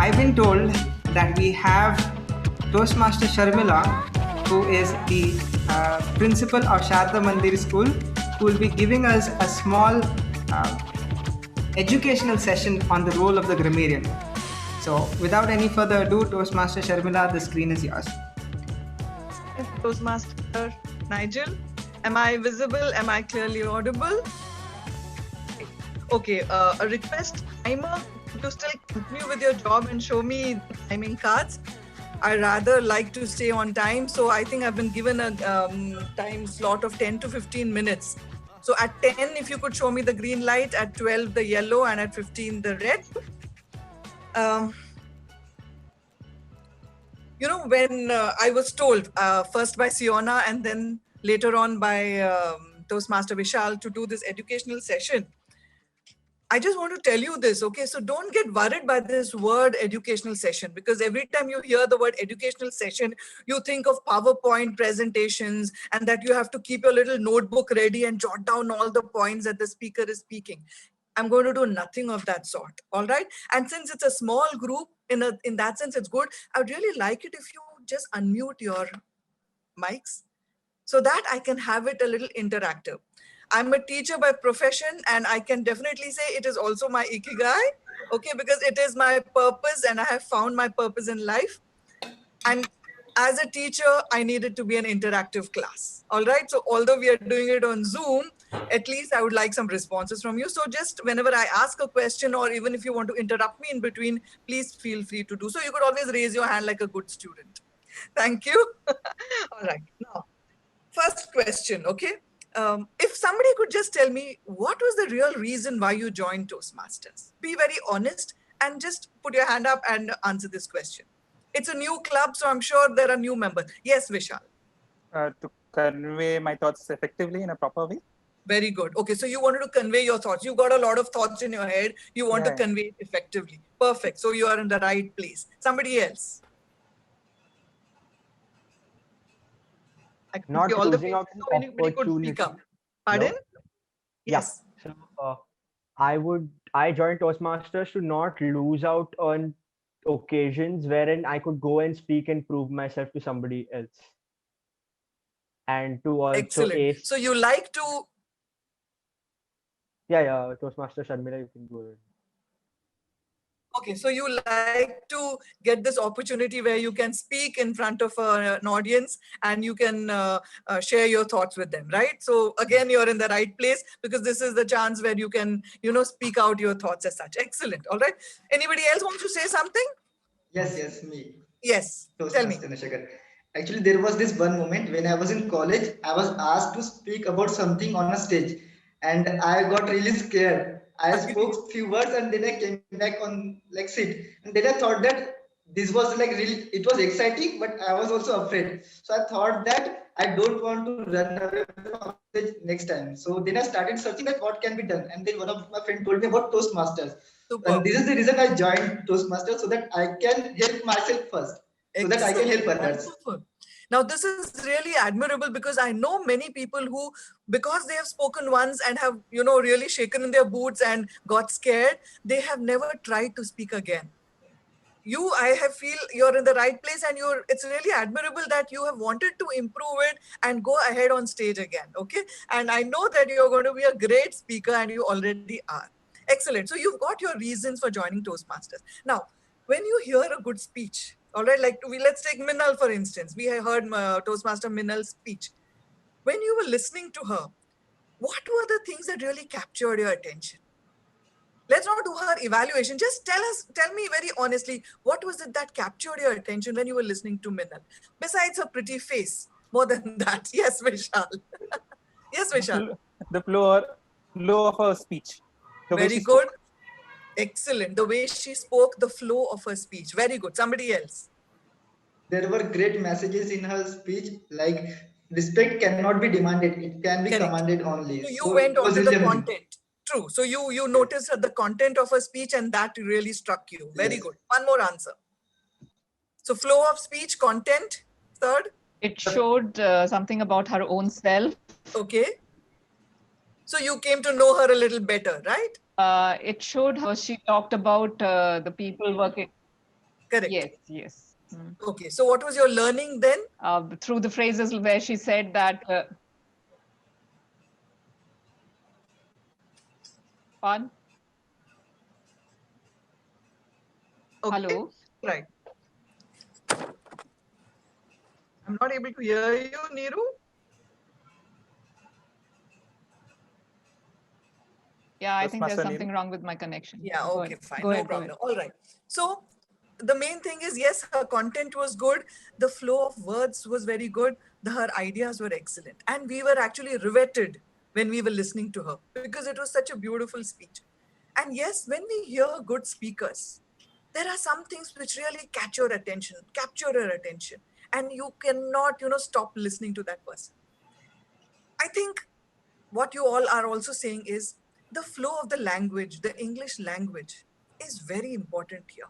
I've been told that we have Toastmaster Sharmila, who is the principal of Sharda Mandir School, who will be giving us a small educational session on the role of the grammarian. So, without any further ado, Toastmaster Sharmila, the screen is yours. Toastmaster Nigel, am I visible? Am I clearly audible? Okay, a request, timer, to still continue with your job and show me the timing cards. I rather like to stay on time, so I think I've been given a time slot of 10 to 15 minutes. So at 10, if you could show me the green light, at 12 the yellow, and at 15 the red. You know, when I was told first by Siona and then later on by Toastmaster Vishal to do this educational session, I just want to tell you this, okay? So don't get worried by this word educational session, because every time you hear the word educational session, you think of PowerPoint presentations and that you have to keep your little notebook ready and jot down all the points that the speaker is speaking. I'm going to do nothing of that sort, all right? And since it's a small group, in that sense, it's good. I would really like it if you just unmute your mics so that I can have it a little interactive. I'm a teacher by profession, and I can definitely say it is also my ikigai, okay, because it is my purpose and I have found my purpose in life. And as a teacher, I needed to be an interactive class, all right? So although we are doing it on Zoom, at least I would like some responses from you. So just whenever I ask a question, or even if you want to interrupt me in between, please feel free to do so. You could always raise your hand like a good student. Thank you. All right, now, first question, okay? If somebody could just tell me, what was the real reason why you joined Toastmasters? Be very honest and just put your hand up and answer this question. It's a new club, so I'm sure there are new members. Yes, Vishal. To convey my thoughts effectively in a proper way. Very good. Okay, so you wanted to convey your thoughts. You got a lot of thoughts in your head. You want to convey it effectively. Perfect. So you are in the right place. Somebody else. Not all losing out so anybody could speak up. Pardon? No? Yes. Yeah. So I joined Toastmasters to not lose out on occasions wherein I could go and speak and prove myself to somebody else. And to also Excellent. So you like to... Yeah, Toastmaster Sharmila, you can go ahead. Okay, so you like to get this opportunity where you can speak in front of an audience and you can share your thoughts with them, right? So again, you're in the right place, because this is the chance where you can, speak out your thoughts as such. Excellent. All right. Anybody else wants to say something? Yes, me. Yes, tell me. Actually, there was this one moment when I was in college. I was asked to speak about something on a stage, and I got really scared. I spoke few words and then I came back on seat. And then I thought that this was really, it was exciting, but I was also afraid. So I thought that I don't want to run away from stage next time. So then I started searching that what can be done. And then one of my friends told me about Toastmasters. Super. And this is the reason I joined Toastmasters, so that I can help myself first. So that I can help others. Wonderful. Now, this is really admirable, because I know many people who, because they have spoken once and have, really shaken in their boots and got scared, they have never tried to speak again. I feel you're in the right place, and it's really admirable that you have wanted to improve it and go ahead on stage again, okay? And I know that you're going to be a great speaker, and you already are. Excellent. So you've got your reasons for joining Toastmasters. Now, when you hear a good speech, all right, let's take Minal, for instance. We heard Toastmaster Minal's speech. When you were listening to her, what were the things that really captured your attention? Let's not do her evaluation. Just tell me very honestly, what was it that captured your attention when you were listening to Minal? Besides her pretty face, more than that. Yes, Vishal. Yes, Vishal. The flow of her speech. Very good. Excellent. The way she spoke, the flow of her speech. Very good. Somebody else. There were great messages in her speech, like respect cannot be demanded. It can be commanded only. So you went on to the content. True. So you noticed the content of her speech, and that really struck you. Very good. One more answer. So flow of speech, content. Third. It showed something about her own self. Okay. So you came to know her a little better, right? It showed how she talked about the people working. Correct. Yes, yes. Mm. Okay. So what was your learning then? Through the phrases where she said that. Pardon? Okay. Hello? Right. I'm not able to hear you, Neeru. Yeah, I think there's Toastmaster something Neeru? wrong with my connection. Yeah, Go okay, ahead. fine. Go No ahead, go problem. ahead. All right. So the main thing is, yes, her content was good. The flow of words was very good. Her ideas were excellent. And we were actually riveted when we were listening to her because it was such a beautiful speech. And yes, when we hear good speakers, there are some things which really catch your attention, capture your attention, and you cannot, stop listening to that person. I think what you all are also saying is the flow of the language, the English language is very important here.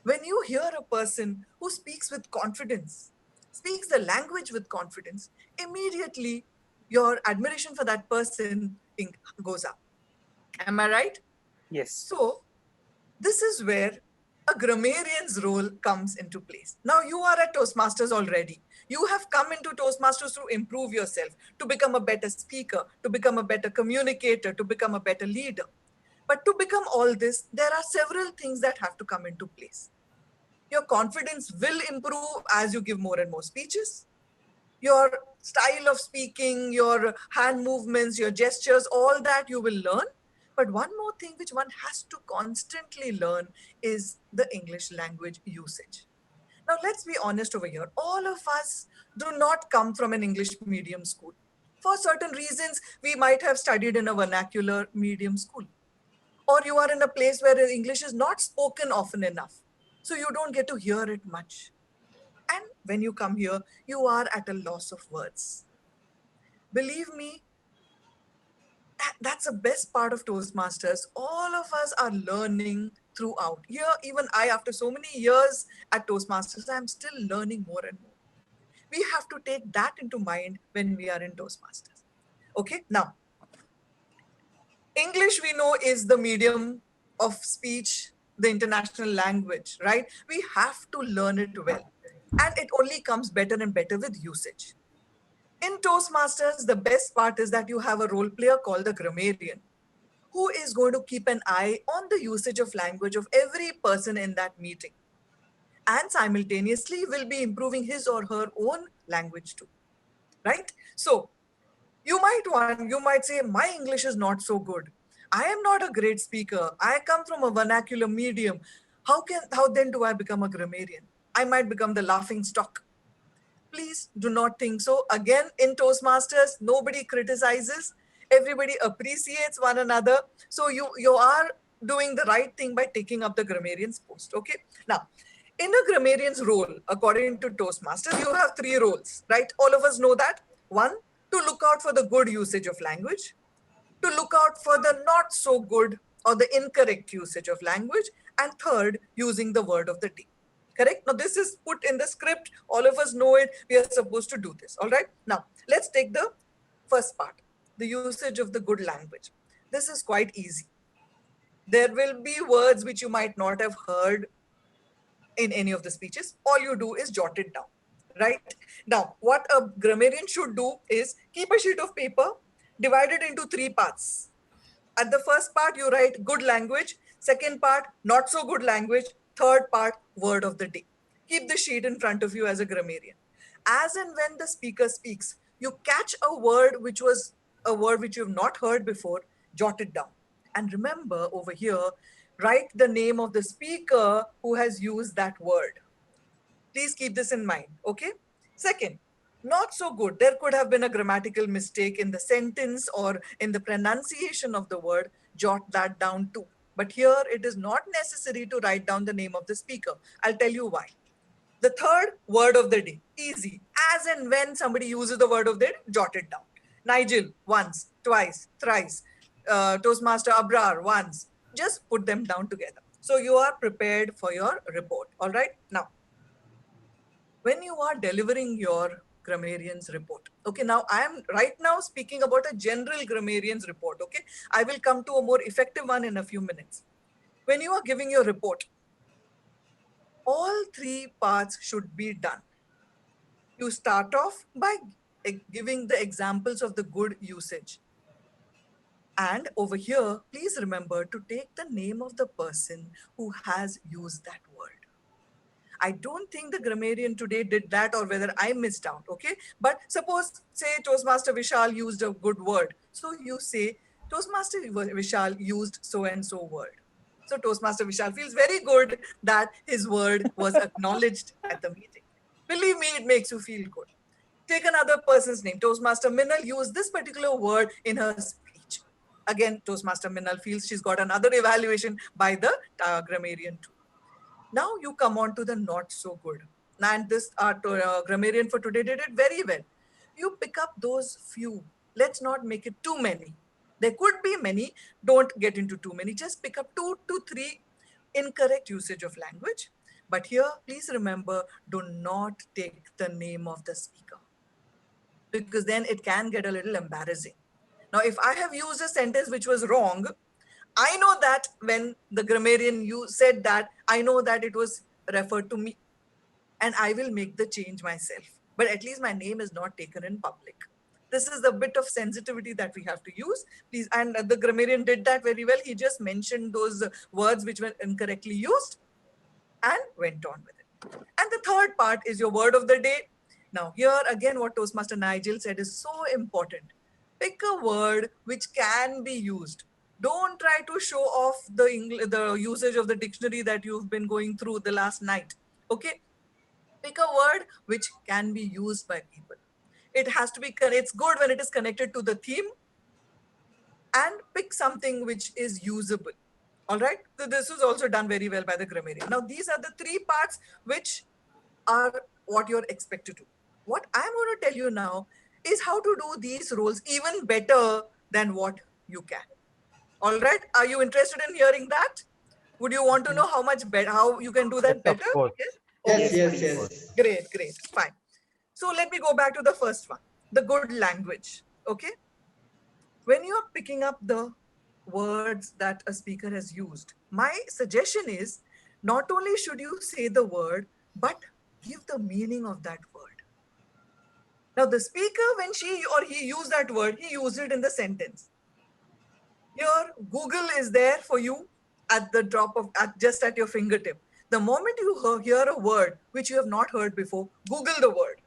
When you hear a person who speaks with confidence, speaks the language with confidence, immediately your admiration for that person goes up. Am I right? Yes. So, this is where a grammarian's role comes into place. Now, you are at Toastmasters already. You have come into Toastmasters to improve yourself, to become a better speaker, to become a better communicator, to become a better leader. But to become all this, there are several things that have to come into place. Your confidence will improve as you give more and more speeches. Your style of speaking, your hand movements, your gestures, all that you will learn. But one more thing which one has to constantly learn is the English language usage. Now, let's be honest over here. All of us do not come from an English medium school. For certain reasons, we might have studied in a vernacular medium school. Or you are in a place where English is not spoken often enough. So you don't get to hear it much. And when you come here, you are at a loss of words. Believe me, that's the best part of Toastmasters. All of us are learning throughout. Here, even I, after so many years at Toastmasters, I'm still learning more and more. We have to take that into mind when we are in Toastmasters. Okay, now, English we know is the medium of speech, the international language, right? We have to learn it well. And it only comes better and better with usage. In Toastmasters, the best part is that you have a role player called the grammarian, who is going to keep an eye on the usage of language of every person in that meeting, and simultaneously will be improving his or her own language too, right? So you might say, my English is not so good. I am not a great speaker. I come from a vernacular medium. How then do I become a grammarian? I might become the laughing stock. Please do not think so. Again, in Toastmasters, nobody criticizes. Everybody appreciates one another. So you are doing the right thing by taking up the grammarian's post. Okay. Now, in a grammarian's role, according to Toastmasters, you have three roles, right? All of us know that. One, to look out for the good usage of language, to look out for the not so good or the incorrect usage of language, and third, using the word of the day. Correct? Now, this is put in the script. All of us know it. We are supposed to do this. All right. Now, let's take the first part, the usage of the good language. This is quite easy. There will be words which you might not have heard in any of the speeches. All you do is jot it down. Right? Now, what a grammarian should do is keep a sheet of paper, divide it into three parts. At the first part, you write good language. Second part, not so good language. Third part, word of the day. Keep the sheet in front of you as a grammarian. As and when the speaker speaks, you catch a word which was a word which you have not heard before, jot it down. And remember over here, write the name of the speaker who has used that word. Please keep this in mind, okay? Second, not so good. There could have been a grammatical mistake in the sentence or in the pronunciation of the word. Jot that down too. But here it is not necessary to write down the name of the speaker. I'll tell you why. The third, word of the day. Easy. As and when somebody uses the word of the day, jot it down. Nigel, once, twice, thrice. Toastmaster Abrar, once. Just put them down together. So you are prepared for your report. All right. Now, when you are delivering your grammarian's report. Okay, now I am right now speaking about a general grammarian's report. Okay, I will come to a more effective one in a few minutes. When you are giving your report, all three parts should be done. You start off by giving the examples of the good usage. And over here, please remember to take the name of the person who has used that word. I don't think the grammarian today did that, or whether I missed out, okay? But suppose, say, Toastmaster Vishal used a good word. So you say, Toastmaster Vishal used so-and-so word. So Toastmaster Vishal feels very good that his word was acknowledged at the meeting. Believe me, it makes you feel good. Take another person's name. Toastmaster Minal used this particular word in her speech. Again, Toastmaster Minal feels she's got another evaluation by the grammarian too. Now you come on to the not so good. And this grammarian for today did it very well. You pick up those few. Let's not make it too many. There could be many. Don't get into too many. Just pick up 2 to 3 incorrect usage of language. But here, please remember, do not take the name of the speaker, because then it can get a little embarrassing. Now, if I have used a sentence which was wrong, I know that when the grammarian said that, I know that it was referred to me, and I will make the change myself. But at least my name is not taken in public. This is the bit of sensitivity that we have to use. Please, and the grammarian did that very well. He just mentioned those words which were incorrectly used and went on with it. And the third part is your word of the day. Now, here again, what Toastmaster Nigel said is so important. Pick a word which can be used. Don't try to show off the usage of the dictionary that you've been going through the last night. Okay? Pick a word which can be used by people. It has to be, it's good when it is connected to the theme, and pick something which is usable. All right. So this was also done very well by the grammarian. Now, these are the 3 parts which are what you're expected to do. What I'm going to tell you now is how to do these roles even better than what you can. All right. Are you interested in hearing that? Would you want to know how much better, how you can do that Yes, of better? course. Yes. Yes, Okay, yes, fine. yes. Great. Fine. So let me go back to the first one, the good language. Okay. When you're picking up the words that a speaker has used, my suggestion is not only should you say the word, but give the meaning of that word. Now, the speaker, when she or he used that word, he used it in the sentence. Here, Google is there for you at the drop of, just at your fingertip. The moment you hear a word which you have not heard before, Google the word.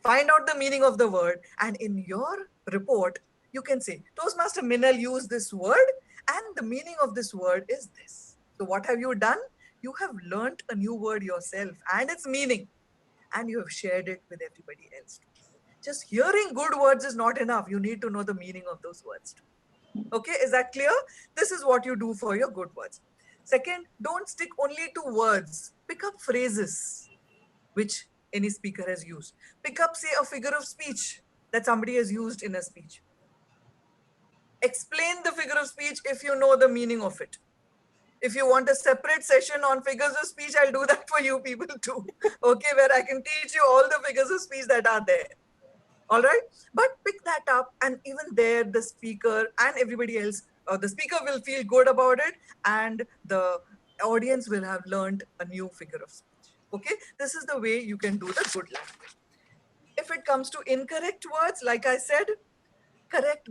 Find out the meaning of the word, and in your report, you can say, Toastmaster Minal used this word, and the meaning of this word is this. So what have you done? You have learnt a new word yourself and its meaning, and you have shared it with everybody else. Just hearing good words is not enough. You need to know the meaning of those words too. Okay, is that clear? This is what you do for your good words. Second, don't stick only to words. Pick up phrases which any speaker has used. Pick up, say, a figure of speech that somebody has used in a speech. Explain the figure of speech if you know the meaning of it. If you want a separate session on figures of speech, I'll do that for you people too. Okay, where I can teach you all the figures of speech that are there. All right, but pick that up, and even there, the speaker and everybody else, the speaker will feel good about it, and the audience will have learned a new figure of speech. Okay, this is the way you can do the good language. If it comes to incorrect words, like I said,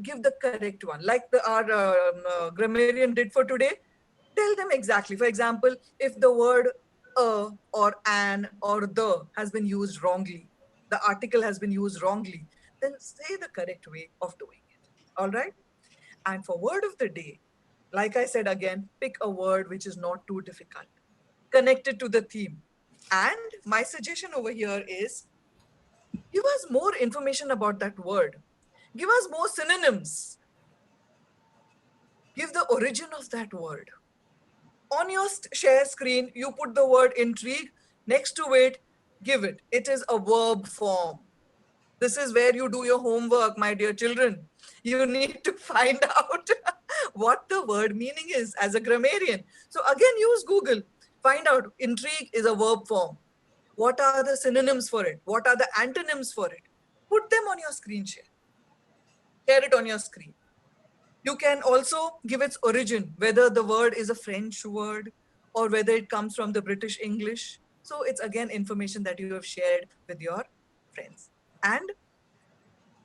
give the correct one, like our grammarian did for today. Tell them exactly. For example, if the word a or an or the has been used wrongly, the article has been used wrongly, then say the correct way of doing it. All right. And for word of the day, like I said again, pick a word which is not too difficult, connected to the theme. And my suggestion over here is give us more information about that word. Give us more synonyms. Give the origin of that word. On your share screen, you put the word intrigue. Next to it, give it. It is a verb form. This is where you do your homework, my dear children. You need to find out what the word meaning is as a grammarian. So again, use Google. Find out intrigue is a verb form. What are the synonyms for it? What are the antonyms for it? Put them on your screen share. Share it on your screen. You can also give its origin, whether the word is a French word or whether it comes from the British English. So it's again information that you have shared with your friends. And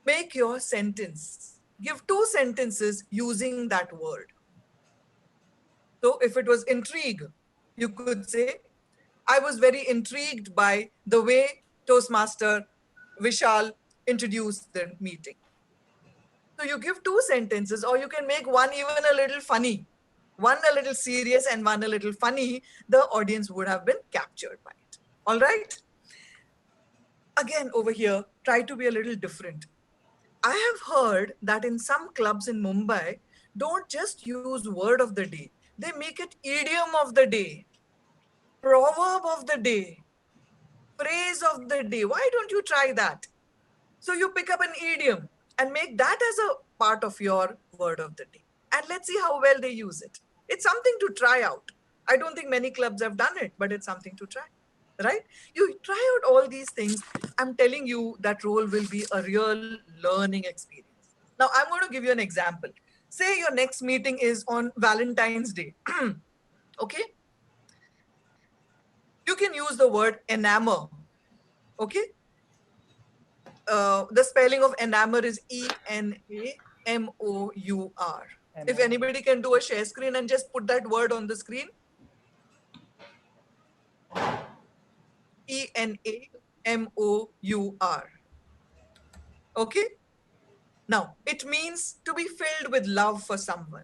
make your sentence. Give 2 sentences using that word. So if it was intrigue, you could say, I was very intrigued by the way Toastmaster Vishal introduced the meeting. So you give 2 sentences, or you can make one even a little funny, one a little serious and one a little funny. The audience would have been captured by it. All right. Again, over here, try to be a little different. I have heard that in some clubs in Mumbai, don't just use word of the day. They make it idiom of the day, proverb of the day, phrase of the day. Why don't you try that? So you pick up an idiom and make that as a part of your word of the day. And let's see how well they use it. It's something to try out. I don't think many clubs have done it, but it's something to try, right? You try out all these things. I'm telling you that role will be a real learning experience. Now, I'm going to give you an example. Say your next meeting is on Valentine's Day. Okay? You can use the word enamor. Okay? The spelling of enamor is E-N-A-M-O-U-R. If anybody can do a share screen and just put that word on the screen. E-N-A-M-O-U-R. Okay? Now, it means to be filled with love for someone.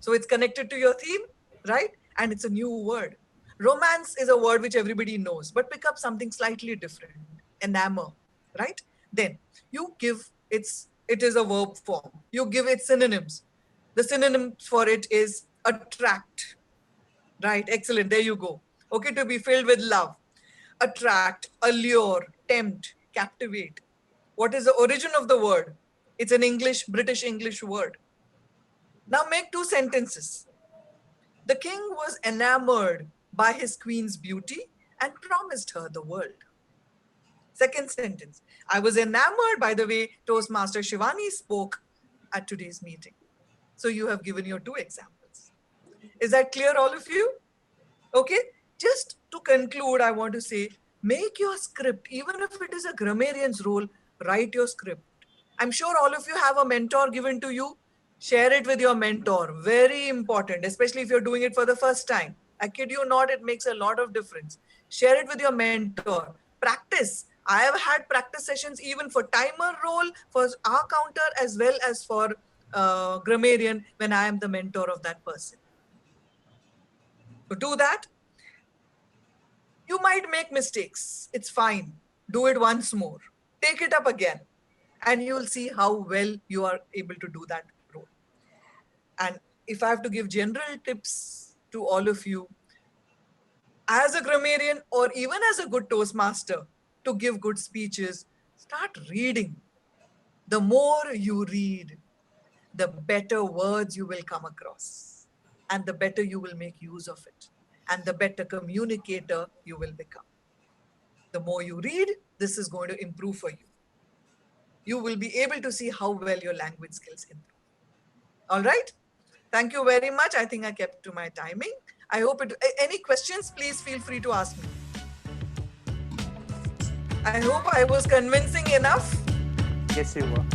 So it's connected to your theme, right? And it's a new word. Romance is a word which everybody knows, but pick up something slightly different. Enamor, right? Then you give it is a verb form. You give it synonyms. The synonym for it is attract, right? Excellent. There you go. Okay, to be filled with love. Attract, allure, tempt, captivate. What is the origin of the word? It's an British English word. Now make 2 sentences. The king was enamored by his queen's beauty and promised her the world. Second sentence. I was enamored by the way Toastmaster Shivani spoke at today's meeting. So you have given your 2 examples. Is that clear, all of you? Okay. Just to conclude, I want to say, make your script, even if it is a grammarian's role, write your script. I'm sure all of you have a mentor given to you. Share it with your mentor. Very important, especially if you're doing it for the first time. I kid you not, it makes a lot of difference. Share it with your mentor. Practice. I have had practice sessions even for timer role, for our counter, as well as for grammarian when I am the mentor of that person. So do that. You might make mistakes. It's fine. Do it once more. Take it up again. And you will see how well you are able to do that role. And if I have to give general tips to all of you, as a grammarian or even as a good Toastmaster, to give good speeches, start reading. The more you read, the better words you will come across. And the better you will make use of it. And the better communicator you will become. The more you read, this is going to improve for you. You will be able to see how well your language skills improve. All right. Thank you very much. I think I kept to my timing. I hope any questions, please feel free to ask me. I hope I was convincing enough. Yes, you were.